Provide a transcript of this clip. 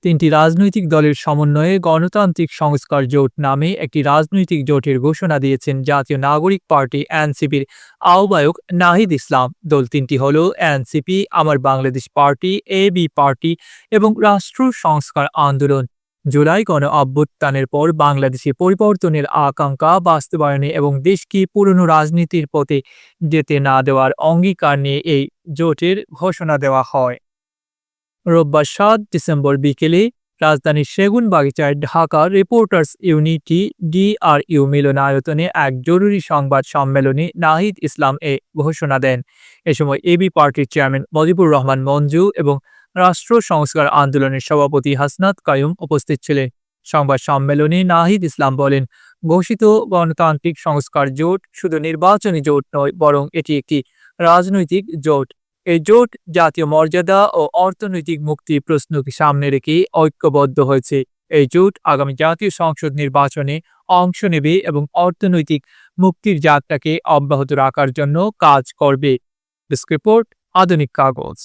তিনটি রাজনৈতিক দলের সমন্বয়ে গণতান্ত্রিক সংস্কার জোট নামে একটি রাজনৈতিক জোটের ঘোষণা দিয়েছেন জাতীয় নাগরিক পার্টি এনসিপির আহ্বায়ক নাহিদ ইসলাম। দল তিনটি হল এনসিপি, আমার বাংলাদেশ পার্টি, এবি পার্টি এবং রাষ্ট্র সংস্কার আন্দোলন। জুলাই গণ অভ্যুত্থানের পর বাংলাদেশে পরিবর্তনের আকাঙ্ক্ষা বাস্তবায়নে এবং দেশকে পুরনো রাজনীতির পথে যেতে না দেওয়ার অঙ্গীকার নিয়ে এই জোটের ঘোষণা দেওয়া হয়। রোববার ৭ ডিসেম্বর বিকেলে রাজধানীর সেগুনবাগিচায় ঢাকা রিপোর্টার্স ইউনিটি ডিআরইউ মিলনায়তনে এক জরুরি সংবাদ সম্মেলনে নাহিদ ইসলাম এ ঘোষণা দেন। এ সময় এবি পার্টির চেয়ারম্যান মজিবুর রহমান মঞ্জু এবং রাষ্ট্র সংস্কার আন্দোলনের সভাপতি হাসনাত কায়ুম উপস্থিত ছিলেন। সংবাদ সম্মেলনে নাহিদ ইসলাম বলেন, ঘোষিত গণতান্ত্রিক সংস্কার জোট শুধু নির্বাচনী জোট নয়, বরং এটি একটি রাজনৈতিক জোট। এই জোট জাতীয় মর্যাদা ও অর্থনৈতিক মুক্তির প্রশ্নকে সামনে রেখে ঐক্যবদ্ধ হয়েছে। এই জোট আগামী জাতীয় সংসদ নির্বাচনে অংশ নেবে এবং অর্থনৈতিক মুক্তির যাত্রাকে অব্যাহত রাখার জন্য কাজ করবে। ডেস্ক রিপোর্ট, আধুনিক কাগজ।